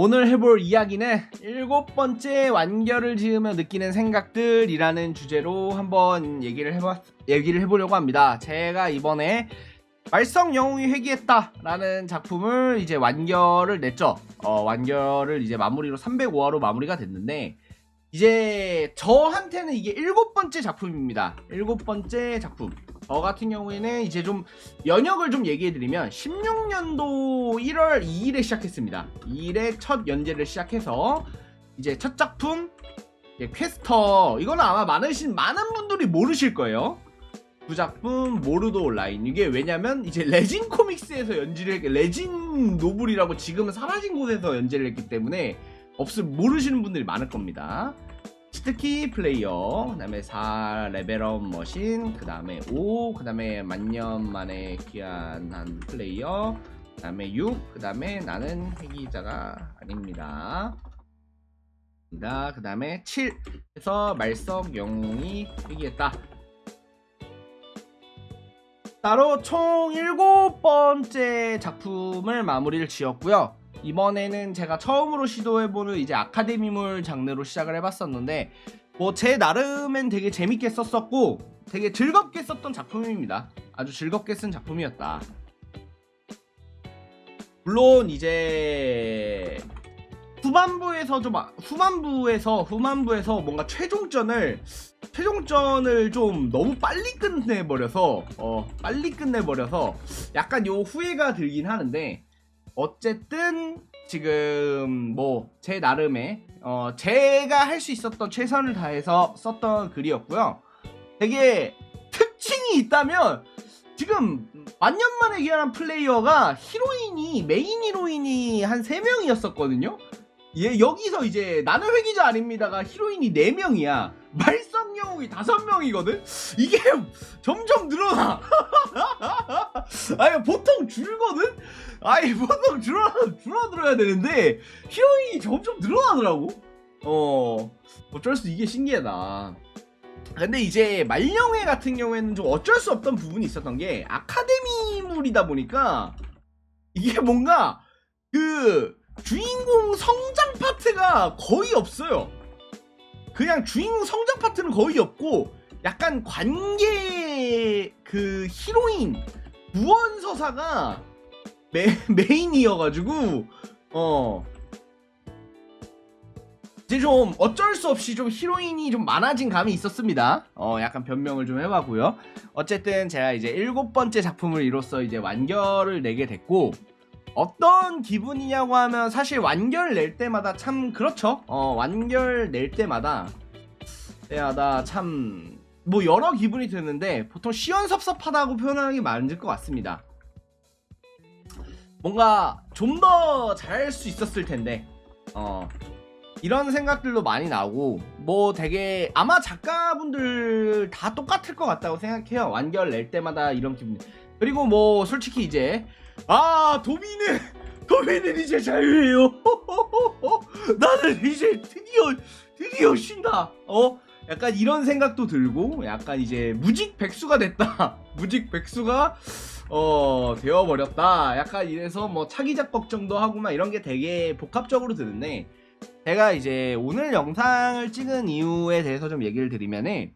오늘 해볼 이야기는 7번째 완결을 지으며 느끼는 생각들이라는 주제로 한번 얘기를 해보려고 합니다. 제가 이번에 말썽 영웅이 회귀했다라는 작품을 이제 완결을 냈죠. 완결을 이제 마무리로 305화로 마무리가 됐는데, 이제 저한테는 이게 7번째 작품입니다. 7번째 작품. 저 같은 경우에는 이제 좀 연역을 좀 얘기해드리면 16년도 1월 2일에 시작했습니다. 2일에 첫 연재를 시작해서 이제 첫 작품 퀘스터, 이거는 아마 많은 분들이 모르실 거예요. 그 작품 모르도 온라인. 이게 왜냐면 이제 레진 코믹스에서 레진 노블이라고 지금은 사라진 곳에서 연재를 했기 때문에 모르시는 분들이 많을 겁니다. 스티키 플레이어, 그 다음에 4 레벨업 머신, 그 다음에 5, 그 다음에 만년 만에 귀환한 플레이어, 그 다음에 6, 그 다음에 나는 회귀자가 아닙니다. 그 다음에 7 해서 말썽 영웅이 회귀했다. 따로 총 7번째 작품을 마무리를 지었고요. 이번에는 제가 처음으로 시도해보는 이제 아카데미물 장르로 시작을 해봤었는데, 뭐 제 나름엔 되게 재밌게 썼었고 되게 즐겁게 썼던 작품입니다. 아주 즐겁게 쓴 작품이었다. 물론 이제 후반부에서 뭔가 최종전을 좀 너무 빨리 끝내버려서 약간 요 후회가 들긴 하는데, 어쨌든 지금 뭐 제 나름의 제가 할 수 있었던 최선을 다해서 썼던 글이었고요. 되게 특징이 있다면, 지금 만년만에 귀환한 플레이어가 메인 히로인이 한 3명이었었거든요. 여기서 이제 나는 회귀자 아닙니다가 히로인이 4명이야. 말썽 영웅이 5명이거든. 이게 점점 늘어나. 아니 보통 줄거든. 보통 줄어들어야 되는데 히로인이 점점 늘어나더라고. 어쩔 수, 이게 신기하다. 근데 이제 말령회 같은 경우에는 좀 어쩔 수 없던 부분이 있었던 게, 아카데미물이다 보니까 이게 뭔가 그 주인공 성장 파트가 거의 없어요. 그냥 주인공 성장 파트는 거의 없고, 약간 그 히로인 구원 서사가 메인이어가지고 이제 좀 어쩔 수 없이 좀 히로인이 좀 많아진 감이 있었습니다. 약간 변명을 좀 해봤고요. 어쨌든 제가 이제 7번째 작품을 이로써 이제 완결을 내게 됐고, 어떤 기분이냐고 하면, 사실 완결 낼 때마다 참 그렇죠. 완결 낼 때마다 참 뭐 여러 기분이 드는데, 보통 시원섭섭하다고 표현하는 게 맞을 것 같습니다. 뭔가 좀 더 잘할 수 있었을 텐데 이런 생각들도 많이 나오고, 뭐 되게 아마 작가분들 다 똑같을 것 같다고 생각해요. 완결 낼 때마다 이런 기분. 그리고 뭐 솔직히 이제 도미는 이제 자유예요. 나는 이제 드디어 쉰다. 약간 이런 생각도 들고, 약간 이제 무직 백수가 됐다. 무직 백수가 되어버렸다. 약간 이래서 뭐 차기작 걱정도 하고 막 이런 게 되게 복합적으로 드는데, 제가 이제 오늘 영상을 찍은 이유에 대해서 좀 얘기를 드리면은,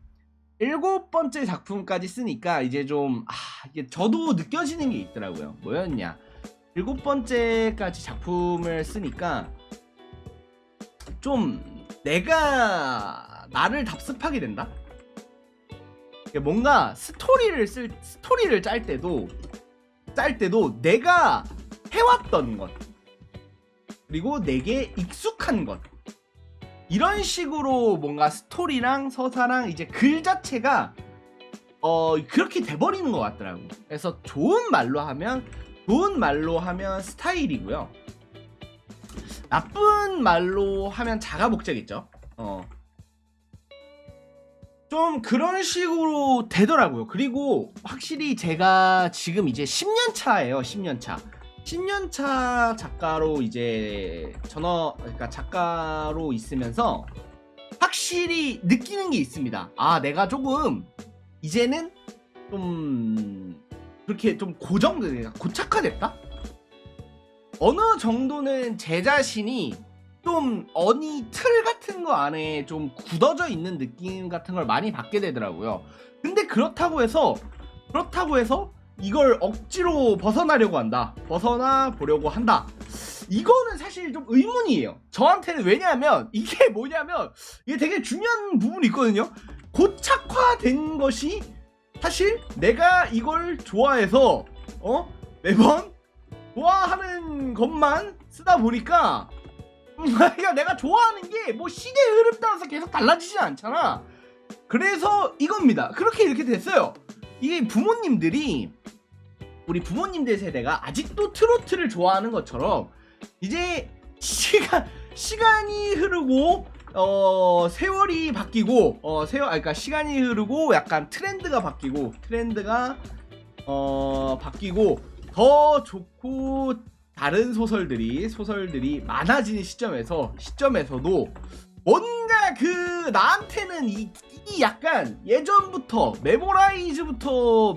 7번째 작품까지 쓰니까 이제 좀 이게 저도 느껴지는 게 있더라고요. 뭐였냐, 7번째까지 작품을 쓰니까 좀 나를 답습하게 된다? 뭔가 스토리를 짤 때도 내가 해왔던 것, 그리고 내게 익숙한 것, 이런 식으로 뭔가 스토리랑 서사랑 이제 글 자체가 그렇게 돼버리는 것 같더라고. 그래서 좋은 말로 하면 스타일이고요, 나쁜 말로 하면 자가복제겠죠. 좀 그런 식으로 되더라고요. 그리고 확실히 제가 지금 이제 10년차예요. 10년차 작가로 이제 그러니까 작가로 있으면서 확실히 느끼는 게 있습니다. 내가 조금 이제는 좀 그렇게 좀 고착화됐다? 어느 정도는 제 자신이 좀 어니 틀 같은 거 안에 좀 굳어져 있는 느낌 같은 걸 많이 받게 되더라고요. 근데 그렇다고 해서 이걸 억지로 벗어나려고 한다. 벗어나 보려고 한다. 이거는 사실 좀 의문이에요. 저한테는. 왜냐하면 이게 뭐냐면 이게 되게 중요한 부분이 있거든요. 고착화된 것이 사실 내가 이걸 좋아해서 매번 좋아하는 것만 쓰다 보니까 그러니까 내가 좋아하는 게 뭐 시대의 흐름 따라서 계속 달라지지 않잖아. 그래서 이겁니다. 이렇게 됐어요. 이게 부모님들이, 우리 부모님들 세대가 아직도 트로트를 좋아하는 것처럼 이제 시간이 흐르고 세월이 바뀌고 그러니까 시간이 흐르고 약간 트렌드가 바뀌고 바뀌고 더 좋고 다른 소설들이 많아지는 시점에서도 뭔가 그 나한테는 이 약간 예전부터 메모라이즈부터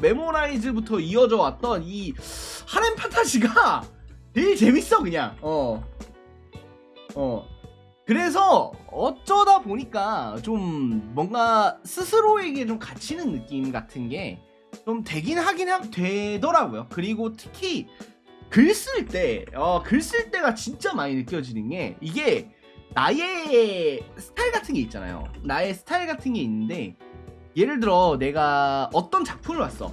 이어져 왔던 이 하렘 판타지가 되게 재밌어 그냥. 그래서 어쩌다 보니까 좀 뭔가 스스로에게 좀 갇히는 느낌 같은 게 좀 되더라고요. 그리고 특히 글 쓸 때가 진짜 많이 느껴지는 게, 이게 나의 스타일 같은 게 있잖아요. 나의 스타일 같은 게 있는데, 예를 들어 내가 어떤 작품을 봤어.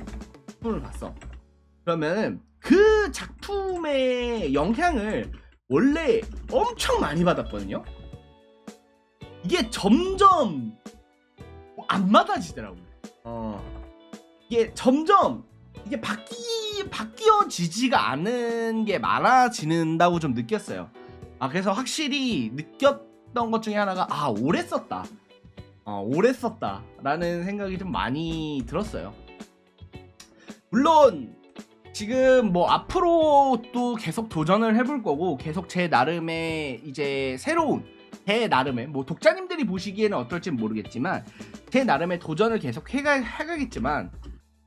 그러면은 그 작품의 영향을 원래 엄청 많이 받았거든요. 이게 점점 안 맞아지더라고요. 이게 점점 이게 바뀌어지지가 않은 게 많아지는다고 좀 느꼈어요. 그래서 확실히 느꼈던 것 중에 하나가 오래 썼다 라는 생각이 좀 많이 들었어요. 물론 지금 뭐 앞으로 또 계속 도전을 해볼 거고, 계속 제 나름의 이제 새로운 뭐 독자님들이 보시기에는 어떨지 모르겠지만 제 나름의 도전을 계속 해가겠지만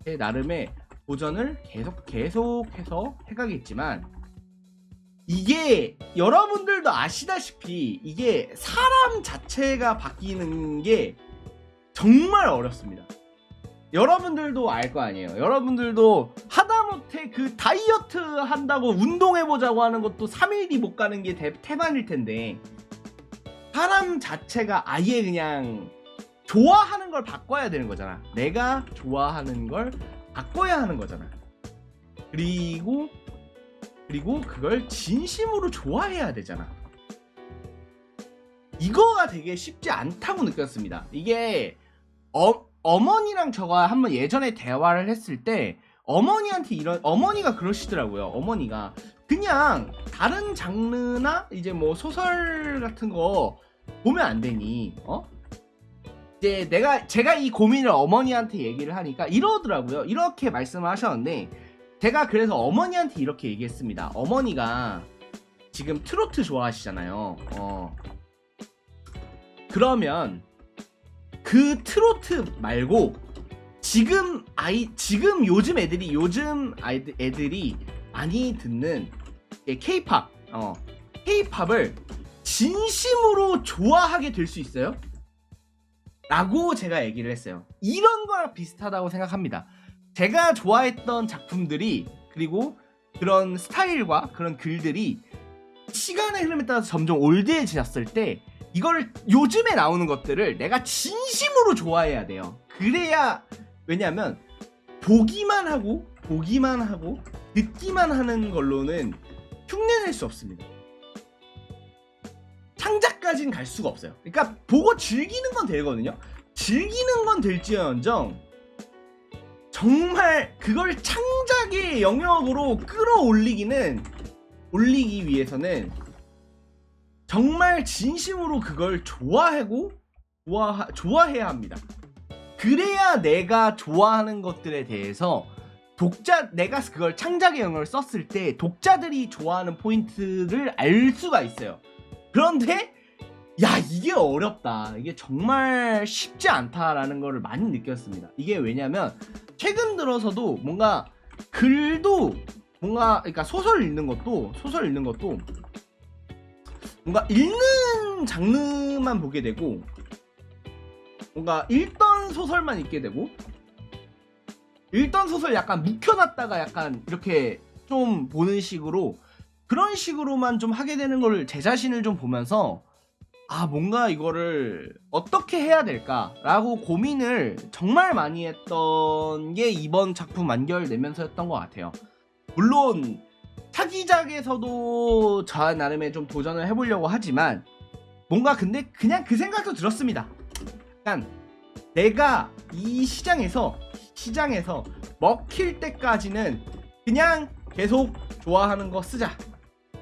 제 나름의 도전을 계속해서 해가겠지만, 이게 여러분들도 아시다시피 이게 사람 자체가 바뀌는 게 정말 어렵습니다. 여러분들도 알 거 아니에요. 여러분들도 하다못해 그 다이어트 한다고 운동해보자고 하는 것도 3일이 못 가는 게 태반일 텐데, 사람 자체가 아예 그냥 좋아하는 걸 바꿔야 되는 거잖아. 내가 좋아하는 걸 바꿔야 하는 거잖아. 그리고 그걸 진심으로 좋아해야 되잖아. 이거가 되게 쉽지 않다고 느꼈습니다. 이게 어머니랑 저가 한번 예전에 대화를 했을 때 어머니가 그러시더라고요. 어머니가 그냥 다른 장르나 이제 뭐 소설 같은 거 보면 안 되니 이제 제가 이 고민을 어머니한테 얘기를 하니까 이러더라고요. 이렇게 말씀하셨는데, 제가 그래서 어머니한테 이렇게 얘기했습니다. 어머니가 지금 트로트 좋아하시잖아요. 그러면 그 트로트 말고 지금 요즘 애들이 많이 듣는 K-팝, K-팝을 진심으로 좋아하게 될 수 있어요? 라고 제가 얘기를 했어요. 이런 거랑 비슷하다고 생각합니다. 제가 좋아했던 작품들이, 그리고 그런 스타일과 그런 글들이 시간의 흐름에 따라서 점점 올드해졌을 때, 이걸 요즘에 나오는 것들을 내가 진심으로 좋아해야 돼요. 그래야, 왜냐면 보기만 하고 듣기만 하는 걸로는 흉내낼 수 없습니다. 창작까지는 갈 수가 없어요. 그러니까 보고 즐기는 건 되거든요. 즐기는 건 될지언정 정말 그걸 창작의 영역으로 끌어올리기 위해서는 정말 진심으로 그걸 좋아해야 합니다. 그래야 내가 좋아하는 것들에 대해서 내가 그걸 창작의 영역을 썼을 때 독자들이 좋아하는 포인트를 알 수가 있어요. 그런데 이게 어렵다, 이게 정말 쉽지 않다라는 거를 많이 느꼈습니다. 이게 왜냐면 최근 들어서도 뭔가 글도 뭔가 그러니까 소설 읽는 것도 뭔가 읽는 장르만 보게 되고 뭔가 읽던 소설만 읽게 되고 읽던 소설 약간 묵혀놨다가 약간 이렇게 좀 보는 식으로 그런 식으로만 좀 하게 되는 걸 제 자신을 좀 보면서 아 뭔가 이거를 어떻게 해야 될까라고 고민을 정말 많이 했던 게 이번 작품 완결 내면서였던 것 같아요. 물론 차기작에서도 저 나름의 좀 도전을 해보려고 하지만 뭔가 근데 그냥 그 생각도 들었습니다. 약간 내가 이 시장에서 먹힐 때까지는 그냥 계속 좋아하는 거 쓰자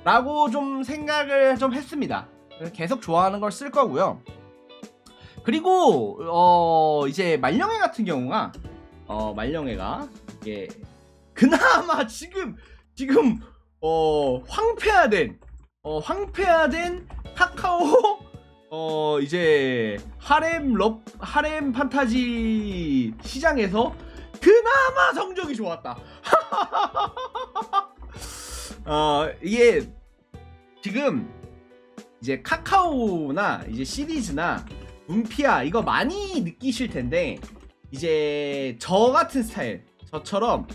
라고 좀 생각을 좀 했습니다. 계속 좋아하는 걸 쓸 거고요. 그리고 이제 말령애 같은 경우가 말령애가 이게 그나마 지금 황폐화된 카카오 이제 하렘 판타지 시장에서 그나마 성적이 좋았다. 이게 지금 이제 카카오나 이제 시리즈나 문피아 이거 많이 느끼실 텐데 이제 저 같은 스타일 저처럼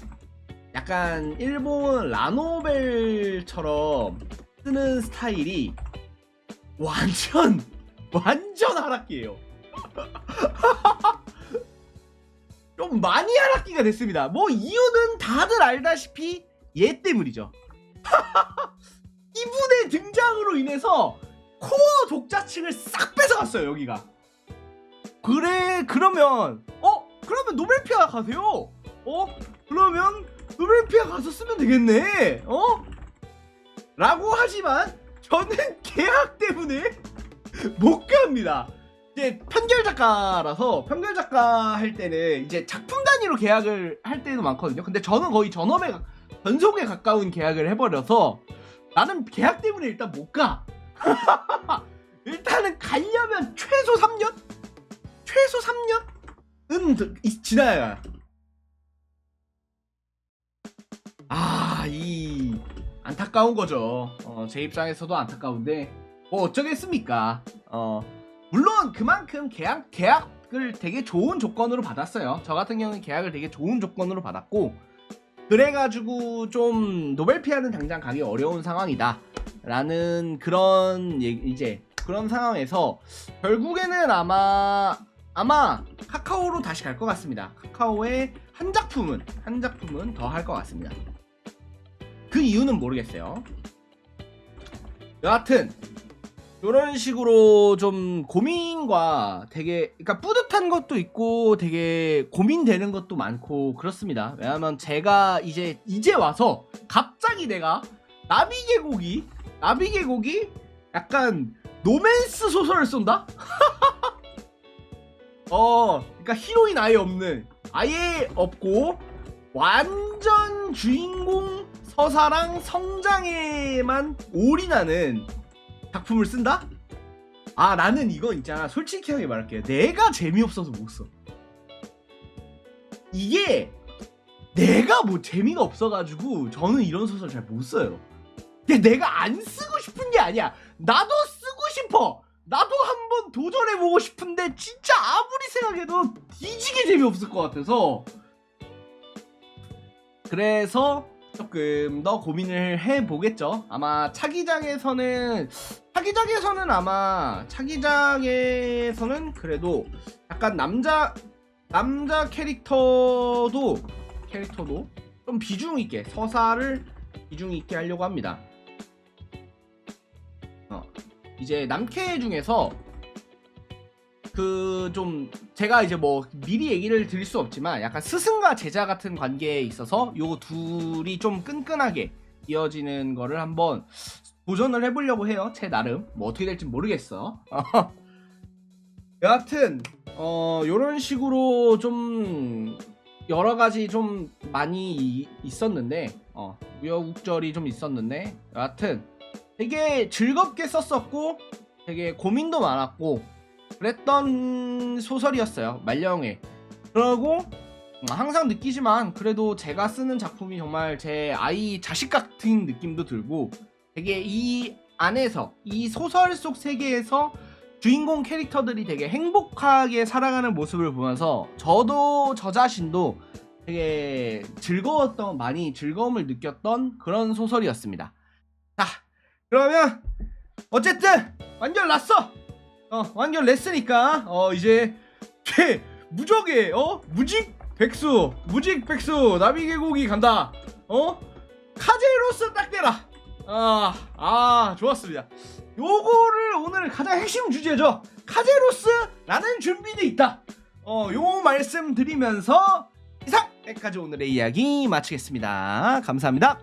약간 일본 라노벨처럼 쓰는 스타일이 완전 하락기예요. 좀 많이 하락기가 됐습니다. 뭐 이유는 다들 알다시피 얘 때문이죠. 이분의 등장으로 인해서 코어 독자층을 싹 뺏어갔어요. 여기가. 그러면 노벨피아 가세요. 그러면 노벨피아 가서 쓰면 되겠네. 라고 하지만 저는 계약 때문에 못 갑니다. 이제 편결작가라서 편결작가 할 때는 이제 작품 단위로 계약을 할 때도 많거든요. 근데 저는 거의 전속에 가까운 계약을 해버려서 나는 계약 때문에 일단 못 가. 일단은 가려면 최소 3년? 최소 3년은 지나야. 이 안타까운 거죠. 제 입장에서도 안타까운데 뭐 어쩌겠습니까. 물론 그만큼 계약을 되게 좋은 조건으로 받았어요. 저 같은 경우는 계약을 되게 좋은 조건으로 받았고 그래가지고 좀 노벨피아는 당장 가기 어려운 상황이다 라는 그런 이제 그런 상황에서 결국에는 아마 카카오로 다시 갈 것 같습니다. 카카오의 한 작품은 더 할 것 같습니다. 그 이유는 모르겠어요. 여하튼 이런 식으로 좀 고민과 되게 그러니까 뿌듯한 것도 있고 되게 고민되는 것도 많고 그렇습니다. 왜냐면 제가 이제 와서 갑자기 내가 나비계곡이 약간 노맨스 소설을 쏜다? 그러니까 히로인 아예 없고 완전 주인공 서사랑 성장에만 올인하는 작품을 쓴다? 나는 이거 있잖아. 솔직하게 말할게요. 내가 재미없어서 못 써. 이게 내가 뭐 재미가 없어가지고 저는 이런 소설 잘 못 써요. 근데 내가 안 쓰고 싶은 게 아니야. 나도 쓰고 싶어. 나도 한번 도전해보고 싶은데 진짜 아무리 생각해도 뒤지게 재미없을 것 같아서 그래서 조금 더 고민을 해보겠죠. 아마 차기작에서는 그래도 약간 남자 캐릭터도 좀 비중 있게 서사를 비중 있게 하려고 합니다. 이제 남캐 중에서 그 좀 제가 이제 뭐 미리 얘기를 드릴 수 없지만 약간 스승과 제자 같은 관계에 있어서 요 둘이 좀 끈끈하게 이어지는 거를 한번 도전을 해보려고 해요. 제 나름 뭐 어떻게 될지 모르겠어. 여하튼 요런 식으로 좀 여러 가지 좀 많이 있었는데 우여곡절이 좀 있었는데 여하튼 되게 즐겁게 썼었고 되게 고민도 많았고 그랬던 소설이었어요. 말령애. 그러고 항상 느끼지만 그래도 제가 쓰는 작품이 정말 제 아이 자식 같은 느낌도 들고 되게 이 안에서 이 소설 속 세계에서 주인공 캐릭터들이 되게 행복하게 살아가는 모습을 보면서 저도 저 자신도 되게 많이 즐거움을 느꼈던 그런 소설이었습니다. 자, 그러면 어쨌든 완결 났어. 완결 냈으니까 이제 제 무적의 무직백수 나비계곡이 간다. 카제로스 딱 대라. 좋았습니다. 요거를 오늘 가장 핵심 주제죠. 카제로스라는 준비도 있다. 요 말씀 드리면서 이상 여기까지 오늘의 이야기 마치겠습니다. 감사합니다.